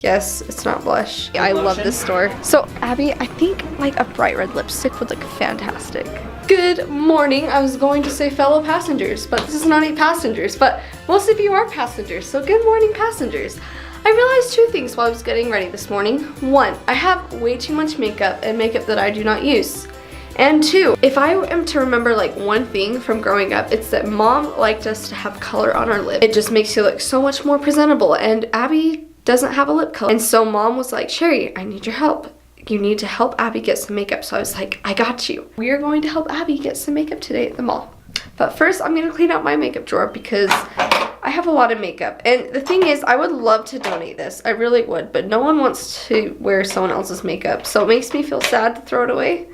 Yes, it's not blush. I love this store. So, Abby, I think like a bright red lipstick would look fantastic. Good morning. I was going to say fellow passengers, but this is not eight passengers, but most of you are passengers, so good morning, passengers. I realized two things while I was getting ready this morning. One, I have way too much makeup and makeup that I do not use. And two, if I am to remember like one thing from growing up, it's that mom liked us to have color on our lip. It just makes you look so much more presentable, and Abby doesn't have a lip color. And so mom was like, Sherry, I need your help. You need to help Abby get some makeup. So I was like, I got you. We are going to help Abby get some makeup today at the mall. But first I'm gonna clean out my makeup drawer because I have a lot of makeup. And the thing is, I would love to donate this. I really would, but no one wants to wear someone else's makeup. So it makes me feel sad to throw it away.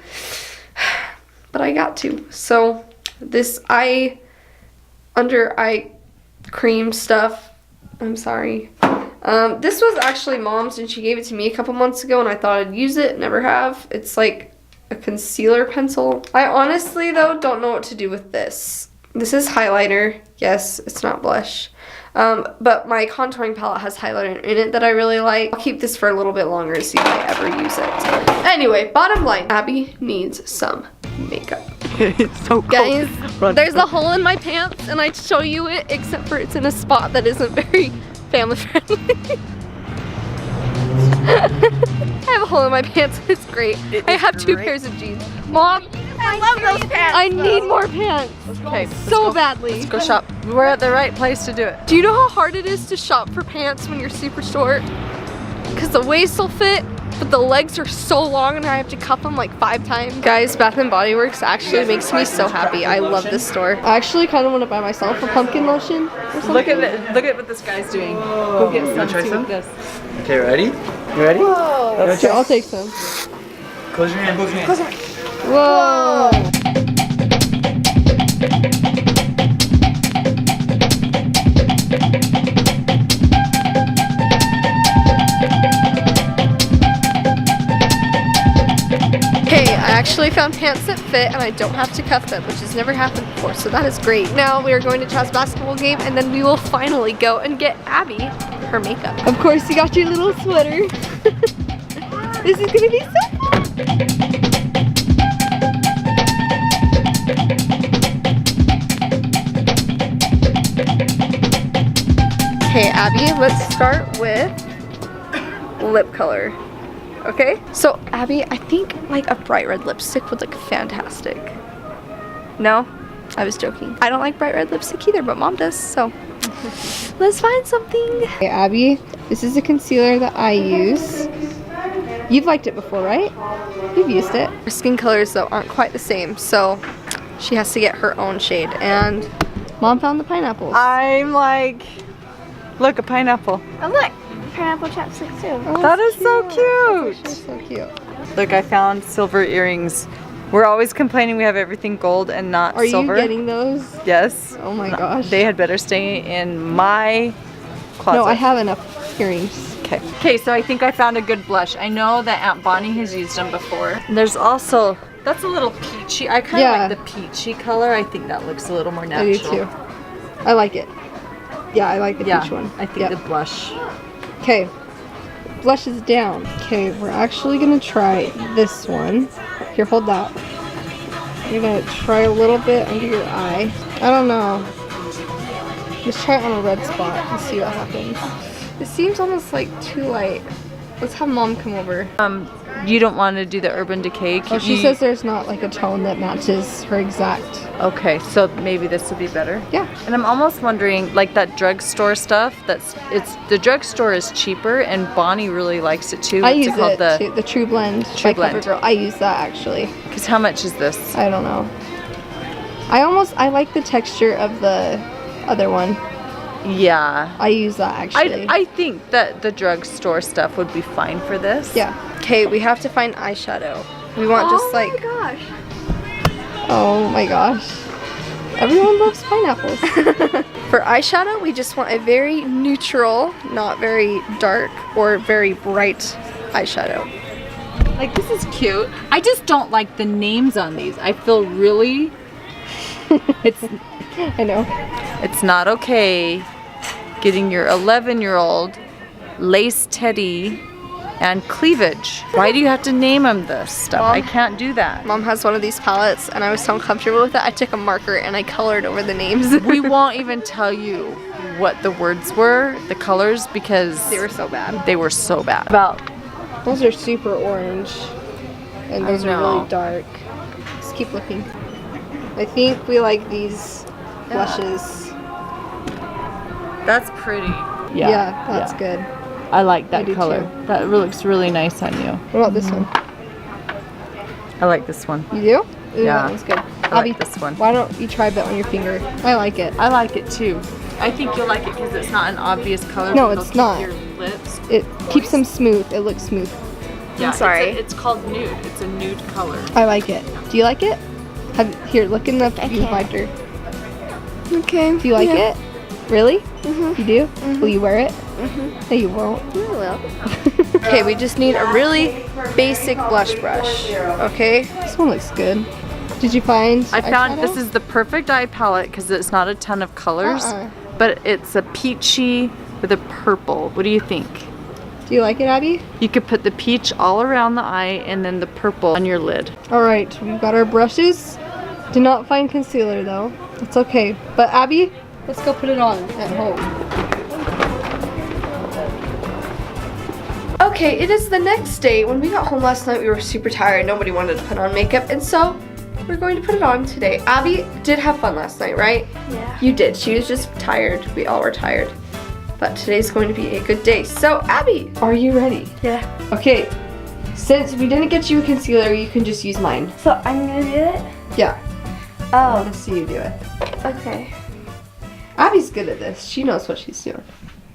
But I got to. So this under eye cream stuff, I'm sorry. This was actually mom's and she gave it to me a couple months ago and I thought I'd use it, never have. It's like a concealer pencil. I honestly though don't know what to do with this. This is highlighter. Yes, it's not blush. But my contouring palette has highlighter in it that I really like. I'll keep this for a little bit longer to see if I ever use it. Anyway, bottom line, Abby needs some makeup. It's so cold. Guys, there's a hole in my pants and I'd show you it, except for it's in a spot that isn't very family friendly. I have a hole in my pants. It's great. I have two pairs of jeans. Mom, I love those pants. I need more pants. Okay, So badly. Let's go shop. We're at the right place to do it. Do you know how hard it is to shop for pants when you're super short? Because the waist will fit, but the legs are so long and I have to cuff them like 5 times. Guys, Bath & Body Works actually makes me so happy. I love this store. I actually kind of want to buy myself a pumpkin lotion or something. Look at what this guy's doing. Go get some. try See some? what this. Okay, ready? You ready? Whoa. Here, I'll take some. Close your hand, both hands. Whoa. Okay, I actually found pants that fit and I don't have to cuff them, which has never happened before, so that is great. Now we are going to Chad's basketball game and then we will finally go and get Abby her makeup. Of course, you got your little sweater. This is gonna be so fun. Okay, Abby, let's start with lip color. Okay? So, Abby, I think like a bright red lipstick would look fantastic. No? I was joking. I don't like bright red lipstick either, but mom does, so let's find something. Okay, Abby, this is a concealer that I use. You've liked it before, right? You've used it. Her skin colors, though, aren't quite the same, so she has to get her own shade. And mom found the pineapples. I'm like, look, a pineapple. Oh look, pineapple chapstick too. Oh, That is so cute. cute. She's so cute. Look, I found silver earrings. We're always complaining we have everything gold and not Are silver. you getting those? Yes. Oh my gosh. They had better stay in my closet. No, I have enough earrings. Okay. Okay, so I think I found a good blush. I know that Aunt Bonnie has used them before. There's also, that's a little peachy. I kind of like the peachy color. I think that looks a little more natural. I do too. I like it. Yeah, I like the peach one. I think the blush. Okay, blush is down. Okay, we're actually gonna try this one. Here, hold that. You're gonna try a little bit under your eye. I don't know. Just try it on a red spot and see what happens. It seems almost like too light. Let's have mom come over. You don't want to do the Urban Decay? Oh, she says there's not like a tone that matches her exact. Okay, so maybe this would be better. Yeah. And I'm almost wondering, like that drugstore stuff. The drugstore is cheaper, and Bonnie really likes it too. I use it too. The True Blend by CoverGirl. I use that actually. Because how much is this? I don't know. I like the texture of the other one. Yeah. I use that actually. I think that the drugstore stuff would be fine for this. Yeah. Okay, we have to find eyeshadow. We want just like. Oh my gosh. Oh my gosh. Everyone loves pineapples. For eyeshadow, we just want a very neutral, not very dark or very bright eyeshadow. Like, this is cute. I just don't like the names on these. I feel really. I know. It's not okay getting your 11-year-old lace teddy, and cleavage. Why do you have to name them this stuff? Mom, I can't do that. Mom has one of these palettes and I was so uncomfortable with it, I took a marker and I colored over the names. We won't even tell you what the words were, the colors, because They were so bad. they were so bad. Those are super orange and those are know. really dark. Just keep looking. I think we like these blushes. That's pretty. Yeah, that's good. I like that do color. too. That looks really nice on you. What about this one? I like this one. You do? Ooh, Yeah. that one's good. I like this one. Why don't you try that on your finger? I like it. I like it too. I think you'll like it because it's not an obvious color. No, but it's it'll not. keep your lips. It keeps them smooth. It looks smooth. Yeah, sorry. It's called nude. It's a nude color. I like it. Do you like it? Here, look in the viewfinder. Okay. Do you like it? Really? Mm-hmm. You do? Mm-hmm. Will you wear it? Mm-hmm. No, you won't. I will. Okay, we just need a really basic blush brush. Okay? This one looks good. Did you find I found eyeshadow? this is the perfect eye palette because it's not a ton of colors, Uh-uh. but it's a peachy with a purple. What do you think? Do you like it, Abby? You could put the peach all around the eye and then the purple on your lid. Alright, we've got our brushes. Did not find concealer though. It's okay. But Abby, let's go put it on at home. Okay, it is the next day. When we got home last night, we were super tired. Nobody wanted to put on makeup, and so we're going to put it on today. Abby did have fun last night, right? Yeah. You did. She was just tired. We all were tired. But today's going to be a good day. So, Abby, are you ready? Yeah. Okay, since we didn't get you a concealer, you can just use mine. So I'm gonna do it? Yeah, I Oh, want to see you do it. okay. Abby's good at this. She knows what she's doing.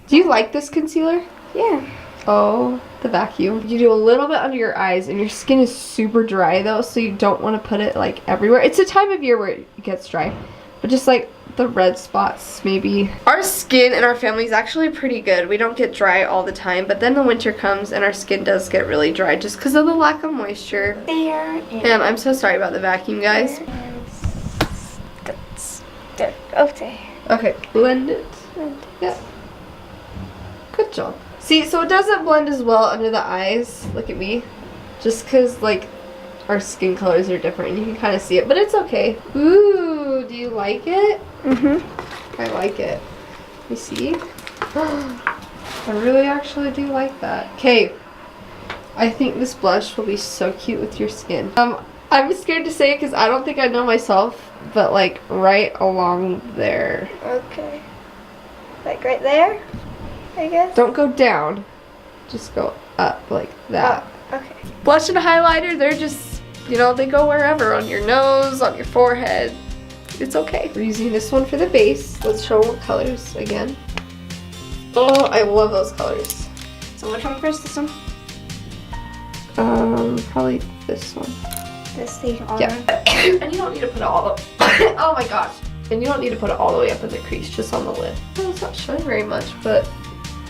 Do you like this concealer? Yeah. Oh, the vacuum. You do a little bit under your eyes, and your skin is super dry though, so you don't want to put it like everywhere. It's a time of year where it gets dry, but just like the red spots maybe. Our skin in our family is actually pretty good. We don't get dry all the time, but then the winter comes and our skin does get really dry just because of the lack of moisture. There And I'm so sorry about the vacuum, guys. Okay. Okay, blend it. Yeah. Good job. See, so it doesn't blend as well under the eyes. Look at me. Just because, like, our skin colors are different and you can kind of see it, but it's okay. Ooh, do you like it? Mhm. I like it. Let me see. I really actually do like that. Okay. I think this blush will be so cute with your skin. I'm scared to say it because I don't think I know myself, but like right along there. Okay. Like right there, I guess? Don't go down. Just go up like that. Oh, okay. Blush and highlighter, they're just, you know, they go wherever. On your nose, on your forehead. It's okay. We're using this one for the base. Let's show what colors again. Oh, I love those colors. So which one first? This one? Probably this one. This the orange? Yeah. And you don't need to put it all the oh my gosh. And you don't need to put it all the way up in the crease, just on the lid. Well, it's not showing very much, but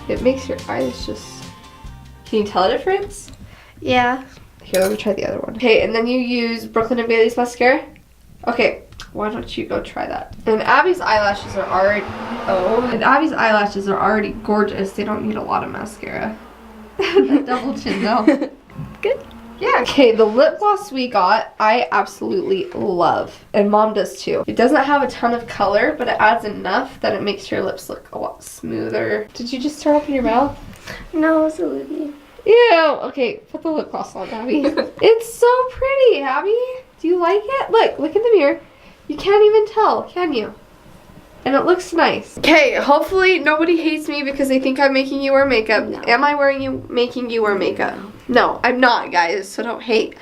it makes your eyes just... Can you tell a difference? Yeah. Here, let me try the other one. Okay, and then you use Brooklyn & Bailey's mascara. Okay, why don't you go try that? And Abby's eyelashes are already gorgeous. They don't need a lot of mascara. That double chin though. Good. Yeah, okay, the lip gloss we got, I absolutely love. And Mom does too. It doesn't have a ton of color, but it adds enough that it makes your lips look a lot smoother. Did you just throw up in your mouth? No, it's a Lily. Ew! Okay, put the lip gloss on, Abby. It's so pretty, Abby. Do you like it? Look in the mirror. You can't even tell, can you? And it looks nice. Okay, hopefully nobody hates me because they think I'm making you wear makeup. No. Am I making you wear makeup? No, I'm not, guys, so don't hate.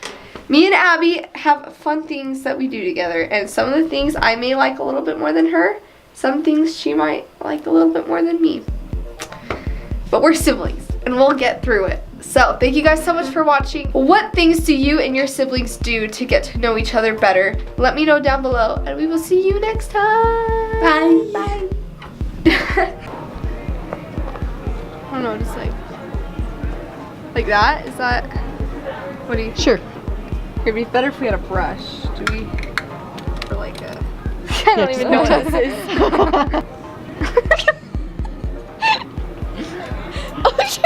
Me and Abby have fun things that we do together, and some of the things I may like a little bit more than her. Some things she might like a little bit more than me. But we're siblings, and we'll get through it. So, thank you guys so much for watching. What things do you and your siblings do to get to know each other better? Let me know down below, and we will see you next time. Bye. Bye. I don't know, just like that? Is that, what do you? Sure. It'd be better if we had a brush. Do we, or like a, I don't even know what this is. Okay.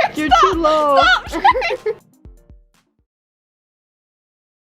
low. Stop!